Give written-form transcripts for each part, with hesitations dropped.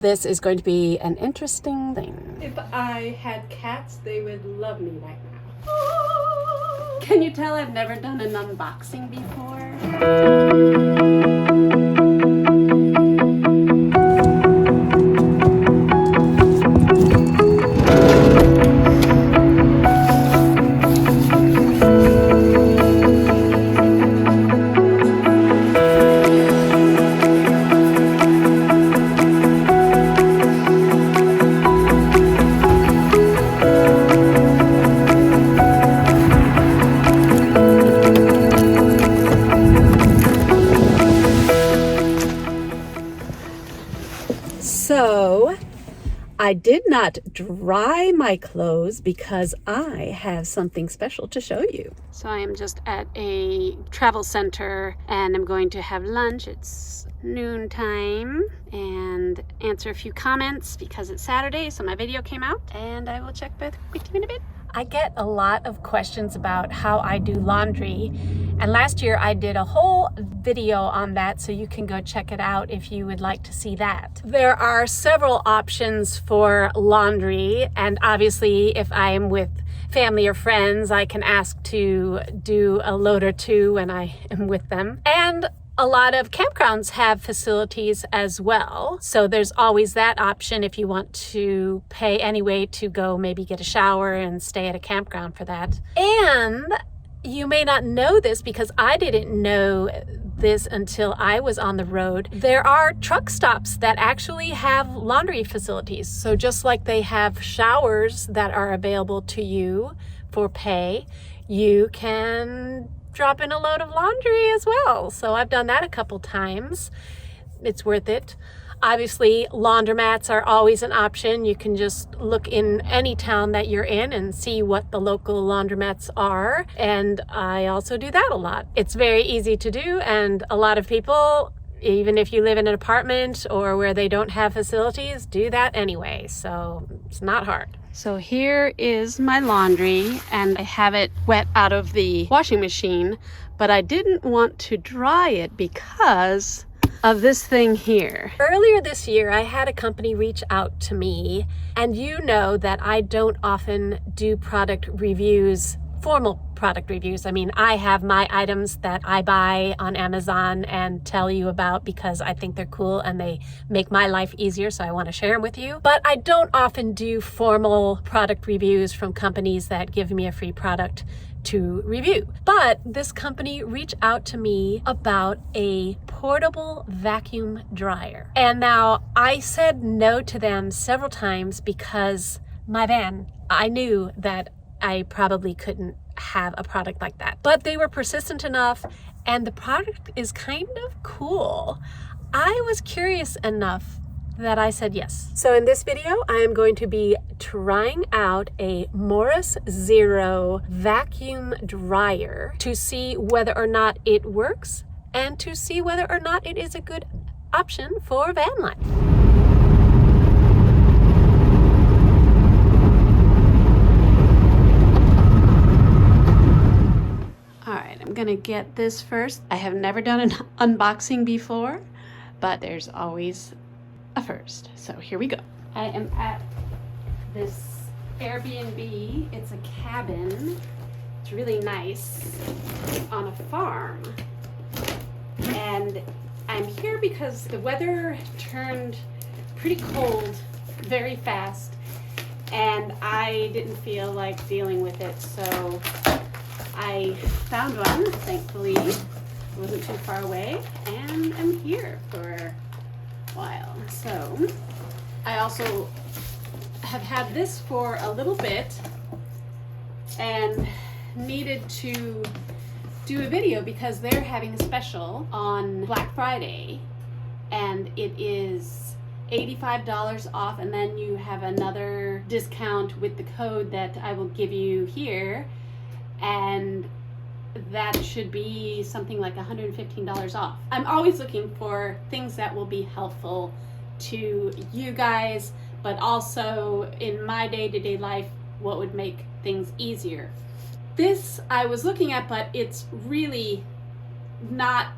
This is going to be an interesting thing. If I had cats, they would love me right now. Can you tell I've never done an unboxing before? So, I did not dry my clothes because I have something special to show you. So I am just at a travel center and I'm going to have lunch. It's noon time and answer a few comments because it's Saturday, so my video came out, and I will check back with you in a bit. I get a lot of questions about how I do laundry, and last year I did a whole video on that, so you can go check it out if you would like to see that. There are several options for laundry, and obviously if I am with family or friends, I can ask to do a load or two when I am with them. And a lot of campgrounds have facilities as well. So there's always that option if you want to pay anyway to go maybe get a shower and stay at a campground for that. And you may not know this because I didn't know this until I was on the road. There are truck stops that actually have laundry facilities. So just like they have showers that are available to you for pay, you can drop in a load of laundry as well. So I've done that a couple times. It's worth it. Obviously, laundromats are always an option. You can just look in any town that you're in and see what the local laundromats are. And I also do that a lot. It's very easy to do, and a lot of people, even if you live in an apartment or where they don't have facilities, do that anyway. So it's not hard. So here is my laundry, and I have it wet out of the washing machine, but I didn't want to dry it because of this thing here. Earlier this year, I had a company reach out to me, and you know that I don't often do product reviews, formal product reviews. I mean, I have my items that I buy on Amazon and tell you about because I think they're cool and they make my life easier, so I want to share them with you. But I don't often do formal product reviews from companies that give me a free product to review. But this company reached out to me about a portable vacuum dryer. And now I said no to them several times because my van, I knew that I probably couldn't have a product like that. But they were persistent enough, and the product is kind of cool. I was curious enough that I said yes. So in this video, I am going to be trying out a Morus Zero vacuum dryer to see whether or not it works and to see whether or not it is a good option for van life. I'm gonna get this first. I have never done an unboxing before, but there's always a first. So here we go. I am at this Airbnb. It's a cabin. It's really nice on a farm. And I'm here because the weather turned pretty cold very fast, and I didn't feel like dealing with it, so I found one, thankfully. It wasn't too far away, and I'm here for a while. So I also have had this for a little bit and needed to do a video because they're having a special on Black Friday, and it is $85 off, and then you have another discount with the code that I will give you here, and that should be something like $115 off. I'm always looking for things that will be helpful to you guys, but also in my day-to-day life, what would make things easier. This I was looking at, but it's really not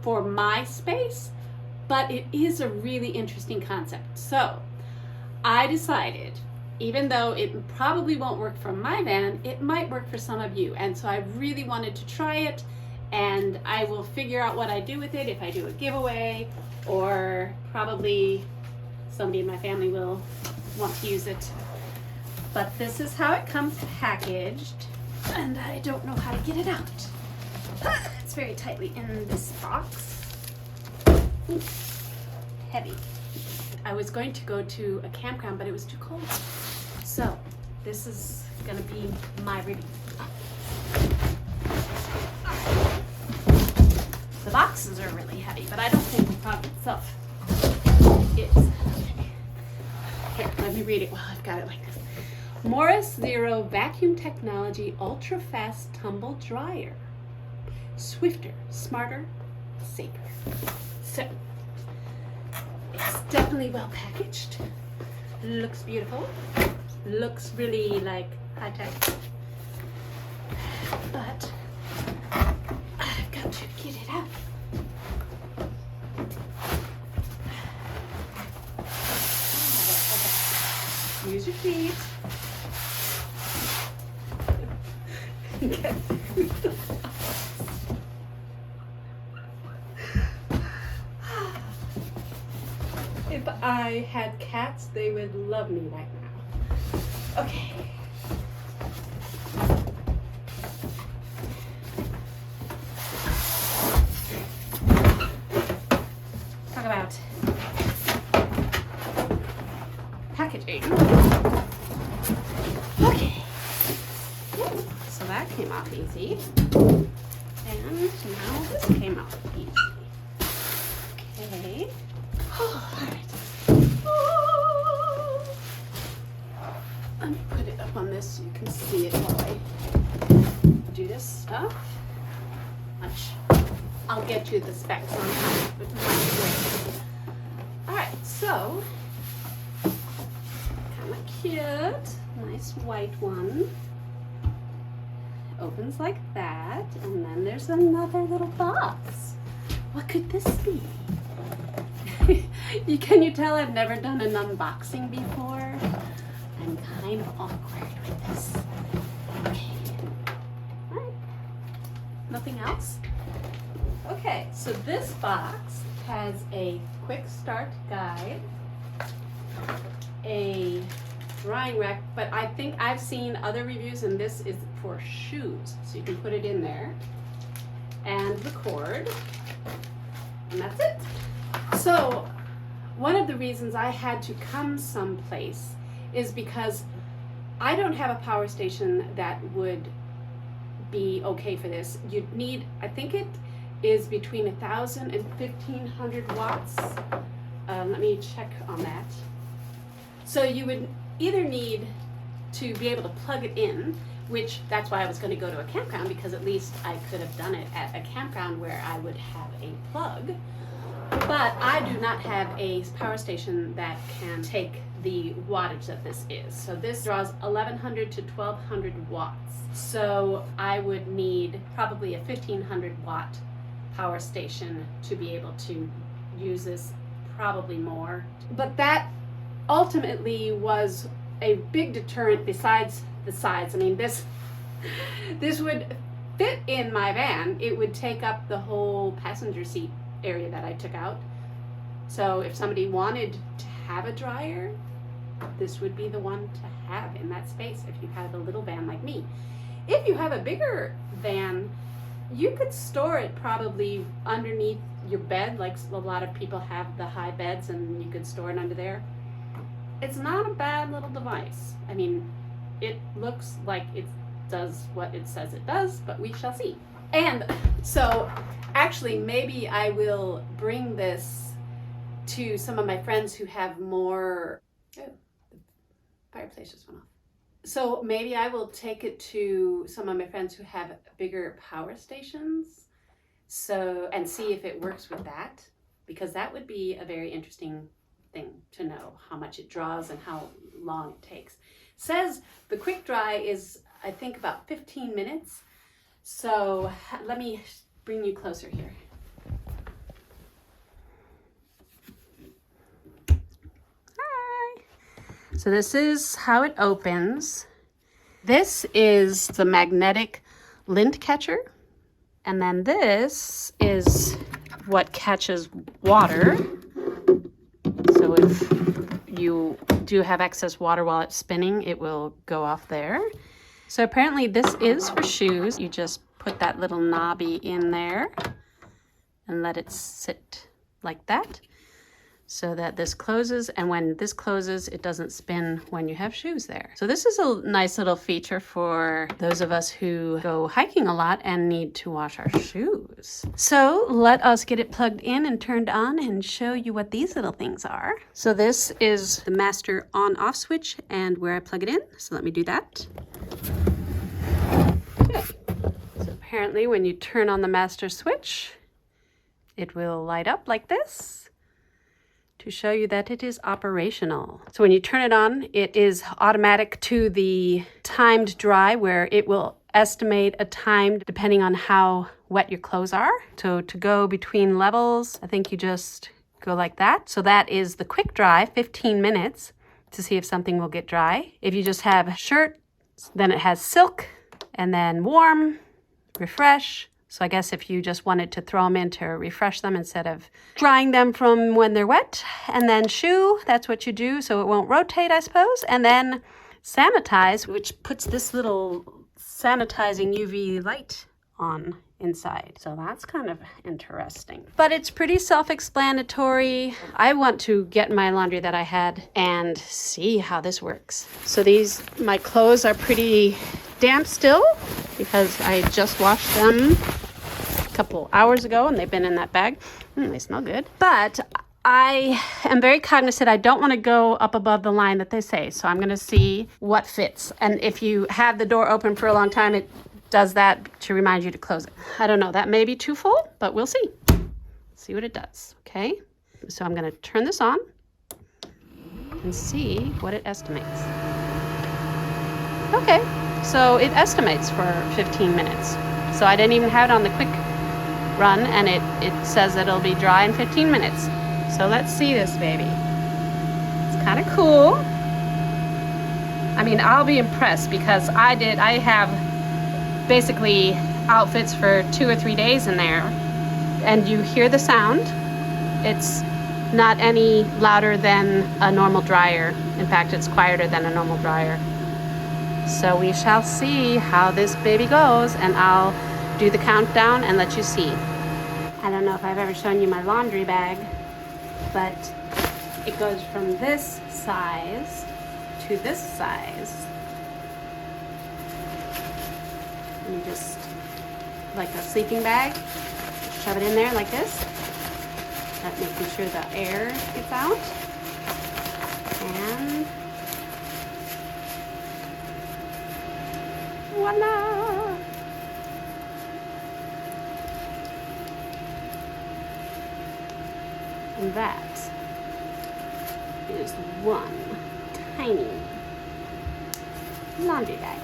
for my space, but it is a really interesting concept. So I decided, even though it probably won't work for my van, it might work for some of you. And so I really wanted to try it, and I will figure out what I do with it, if I do a giveaway, or probably somebody in my family will want to use it. But this is how it comes packaged, and I don't know how to get it out. It's very tightly in this box. Ooh, heavy. I was going to go to a campground, but it was too cold. So this is gonna be my review. The boxes are really heavy, but I don't think the product itself is. Here, let me read it while I've got it like this. Morus Zero Vacuum Technology Ultra Fast Tumble Dryer. Swifter, smarter, safer. So, it's definitely well packaged. Looks beautiful. Looks really like high tech. But I've got to get it out. Okay. Use your feet. Okay. If I had cats, they would love me right now. Okay. Talk about packaging. Okay. So that came off easy. And now this came off easy. Okay. Alright. Let me put it up on this so you can see it while I do this stuff. I'll get you the specs on how it works. Alright, so kind of cute. Nice white one. Opens like that, and then there's another little box. What could this be? Can you tell I've never done an unboxing before? I'm kind of awkward with this. Okay. All right. Nothing else? Okay, so this box has a quick start guide, a drying rack, but I think I've seen other reviews, and this is for shoes, so you can put it in there, and the cord, and that's it. So one of the reasons I had to come someplace is because I don't have a power station that would be okay for this. You'd need, I think it is between 1,000 and 1,500 watts. Let me check on that. So you would either need to be able to plug it in, which that's why I was going to go to a campground, because at least I could have done it at a campground where I would have a plug. But I do not have a power station that can take the wattage that this is. So this draws 1,100 to 1,200 watts. So I would need probably a 1,500 watt power station to be able to use this, probably more. But that ultimately was a big deterrent besides the size. I mean, this would fit in my van. It would take up the whole passenger seat area that I took out. So if somebody wanted to have a dryer, this would be the one to have in that space if you have a little van like me. If you have a bigger van, you could store it probably underneath your bed, like a lot of people have the high beds, and you could store it under there. It's not a bad little device. I mean, it looks like it does what it says it does, but we shall see. And so actually, maybe I will bring this to some of my friends who have more, oh, the fireplace just went off. So maybe I will take it to some of my friends who have bigger power stations, and see if it works with that, because that would be a very interesting thing to know, how much it draws and how long it takes. It says the quick dry is, I think, about 15 minutes. So let me bring you closer here. So this is how it opens. This is the magnetic lint catcher. And then this is what catches water. So if you do have excess water while it's spinning, it will go off there. So apparently this is for shoes. You just put that little knobby in there and let it sit like that so that this closes, and when this closes, it doesn't spin when you have shoes there. So this is a nice little feature for those of us who go hiking a lot and need to wash our shoes. So let us get it plugged in and turned on and show you what these little things are. So this is the master on-off switch and where I plug it in. So let me do that. Okay. So apparently when you turn on the master switch, it will light up like this to show you that it is operational. So when you turn it on, it is automatic to the timed dry, where it will estimate a time depending on how wet your clothes are. So to go between levels, I think you just go like that. So that is the quick dry, 15 minutes to see if something will get dry. If you just have a shirt, then it has silk, and then warm, refresh. So I guess if you just wanted to throw them in to refresh them instead of drying them from when they're wet. And then shoe, that's what you do so it won't rotate, I suppose. And then sanitize, which puts this little sanitizing UV light on inside. So that's kind of interesting. But it's pretty self-explanatory. I want to get my laundry that I had and see how this works. So my clothes are pretty damp still because I just washed them a couple hours ago and they've been in that bag. They smell good. But I am very cognizant I don't want to go up above the line that they say. So I'm going to see what fits. And if you have the door open for a long time, it does that to remind you to close it. I don't know, that may be too full, but we'll see. See what it does, okay? So I'm going to turn this on and see what it estimates. Okay, so it estimates for 15 minutes. So I didn't even have it on the quick run, and it says that it'll be dry in 15 minutes. So let's see this baby. It's kind of cool. I mean, I'll be impressed because I have basically outfits for 2 or 3 days in there, and you hear the sound. It's not any louder than a normal dryer. In fact, it's quieter than a normal dryer. So we shall see how this baby goes, and I'll do the countdown and let you see. I don't know if I've ever shown you my laundry bag, but it goes from this size to this size. You just, like a sleeping bag, shove it in there like this. That's making sure the air gets out. And voila! And that is one tiny laundry bag.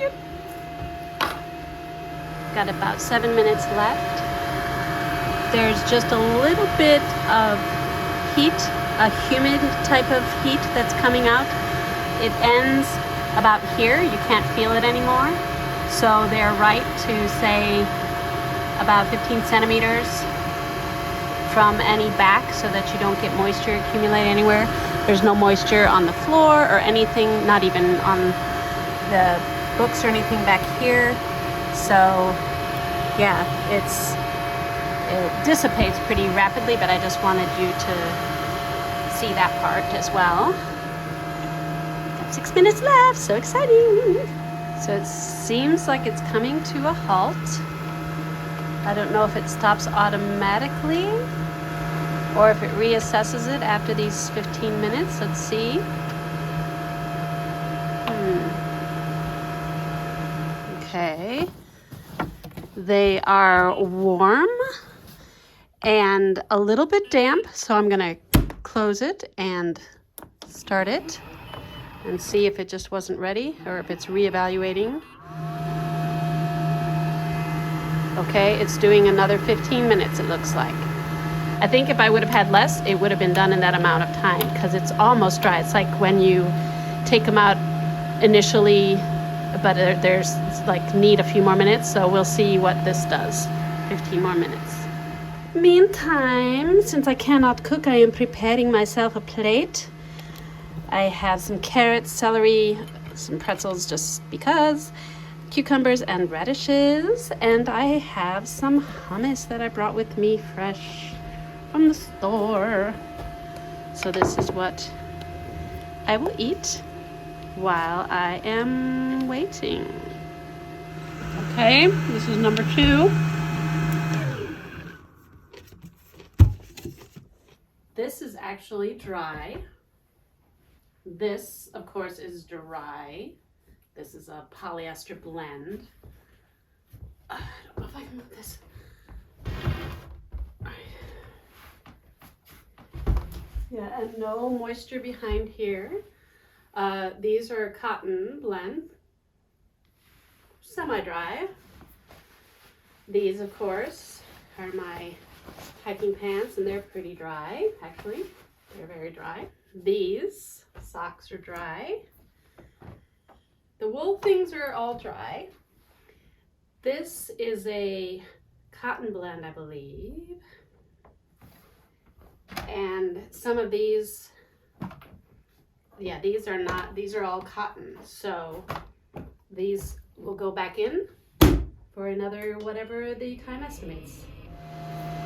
Yep. Got about 7 minutes left. There's just a little bit of heat, a humid type of heat that's coming out. It ends about here. You can't feel it anymore. So they're right to say about 15 centimeters from any back so that you don't get moisture accumulate anywhere. There's no moisture on the floor or anything, not even on the books or anything back here. So yeah, it dissipates pretty rapidly, but I just wanted you to see that part as well. Got 6 minutes left, so exciting. So it seems like it's coming to a halt. I don't know if it stops automatically or if it reassesses it after these 15 minutes. Let's see. Okay, they are warm and a little bit damp, so I'm gonna close it and start it and see if it just wasn't ready or if it's reevaluating. Okay, it's doing another 15 minutes, it looks like. I think if I would have had less, it would have been done in that amount of time because it's almost dry. It's like when you take them out initially, but there's like need a few more minutes. So we'll see what this does. 15 more minutes. Meantime, since I cannot cook, I am preparing myself a plate. I have some carrots, celery, some pretzels just because, cucumbers and radishes, and I have some hummus that I brought with me fresh from the store. So this is what I will eat while I am waiting. Okay, this is number 2. This is actually dry. This, of course, is dry. This is a polyester blend. I don't know if I can move this. All right. Yeah, and no moisture behind here. These are cotton blend, semi-dry. These, of course, are my hiking pants, and they're pretty dry, actually. They're very dry. These socks are dry. The wool things are all dry. This is a cotton blend, I believe. And some of these, yeah, these are not, these are all cotton. So these will go back in for another, whatever the time estimates.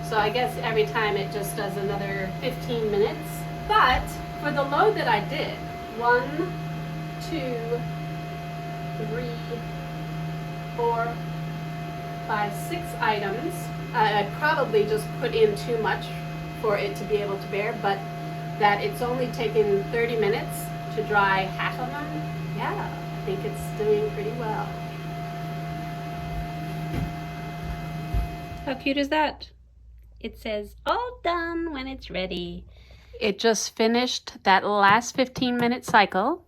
So I guess every time it just does another 15 minutes. But for the load that I did, 1, 2, 3, 4, 5, 6 items, I probably just put in too much for it to be able to bear, but that it's only taken 30 minutes to dry half of them. Yeah, I think it's doing pretty well. How cute is that? It says, all done when it's ready. It just finished that last 15-minute cycle,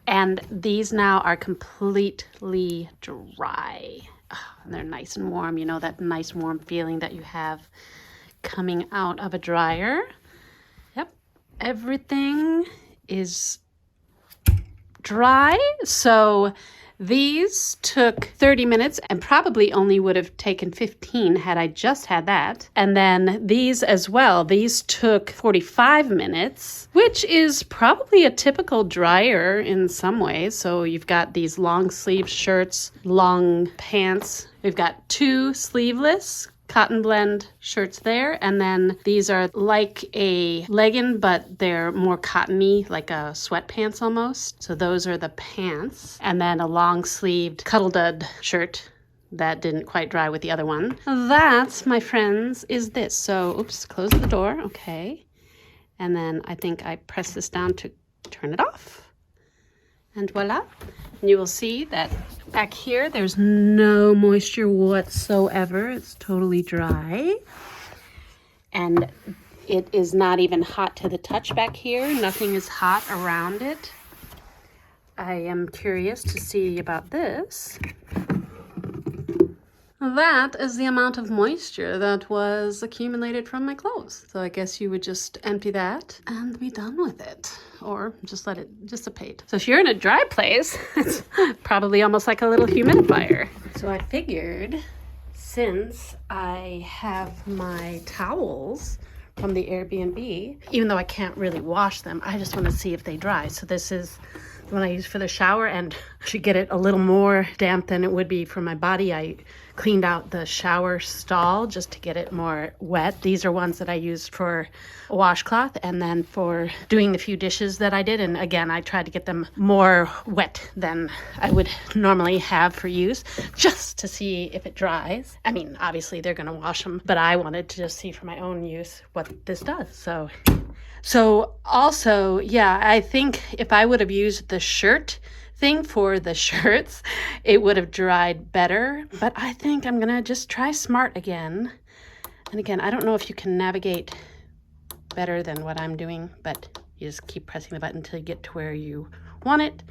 and these now are completely dry. And they're nice and warm. You know that nice warm feeling that you have coming out of a dryer. Yep, everything is dry. So these took 30 minutes and probably only would have taken 15 had I just had that. And then these as well, these took 45 minutes, which is probably a typical dryer in some ways. So you've got these long sleeve shirts, long pants. We've got 2 sleeveless cotton blend shirts there, and then these are like a legging, but they're more cottony, like a sweatpants almost. So those are the pants, and then a long sleeved cuddle dud shirt that didn't quite dry with the other one. That, my friends, is this. So oops, close the door. Okay, and then I think I press this down to turn it off, and voila. And you will see that back here, there's no moisture whatsoever. It's totally dry. And it is not even hot to the touch back here. Nothing is hot around it. I am curious to see about this. That is the amount of moisture that was accumulated from my clothes. So I guess you would just empty that and be done with it, or just let it dissipate. So if you're in a dry place, it's probably almost like a little humidifier. So I figured, since I have my towels from the Airbnb, even though I can't really wash them, I just want to see if they dry. So this is the one I use for the shower, and to get it a little more damp than it would be for my body, I cleaned out the shower stall just to get it more wet. These are ones that I used for a washcloth, and then for doing the few dishes that I did. And again, I tried to get them more wet than I would normally have for use, just to see if it dries. I mean, obviously they're going to wash them, but I wanted to just see for my own use what this does. So also, yeah, I think if I would have used the shirt thing for the shirts, it would have dried better. But I think I'm gonna just try smart again. And again, I don't know if you can navigate better than what I'm doing, but you just keep pressing the button until you get to where you want it.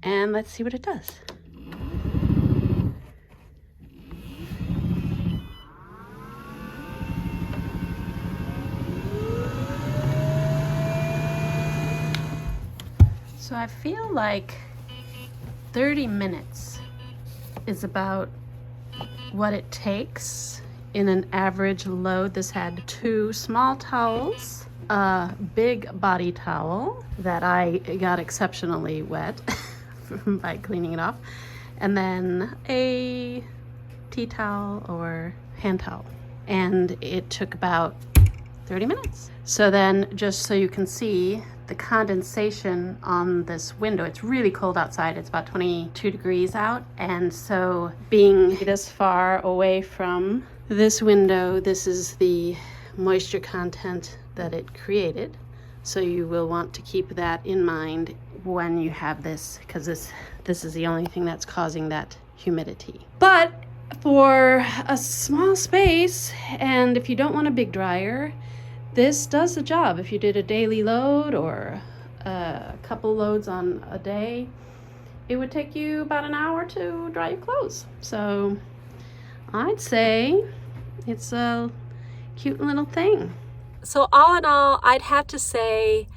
And let's see what it does. So I feel like 30 minutes is about what it takes in an average load. This had 2 small towels, a big body towel that I got exceptionally wet by cleaning it off, and then a tea towel or hand towel. And it took about 30 minutes. So then, just so you can see the condensation on this window, it's really cold outside. It's about 22 degrees out. And so being this far away from this window, this is the moisture content that it created. So you will want to keep that in mind when you have this, because this is the only thing that's causing that humidity. But for a small space, and if you don't want a big dryer, this does the job. If you did a daily load or a couple loads on a day, it would take you about an hour to dry your clothes. So I'd say it's a cute little thing. So all in all, I'd have to say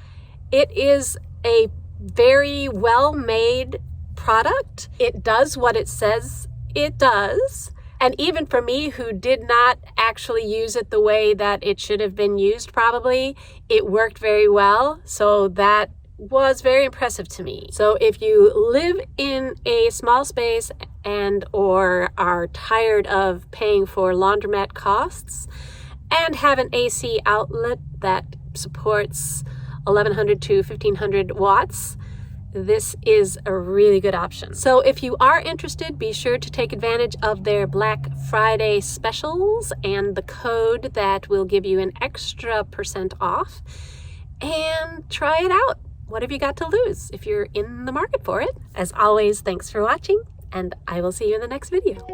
it is a very well-made product. It does what it says it does. And even for me, who did not actually use it the way that it should have been used probably, it worked very well. So that was very impressive to me. So if you live in a small space and or are tired of paying for laundromat costs and have an AC outlet that supports 1100 to 1500 watts, this is a really good option. So if you are interested, be sure to take advantage of their Black Friday specials and the code that will give you an extra % off, and try it out. What have you got to lose if you're in the market for it? As always, thanks for watching, and I will see you in the next video.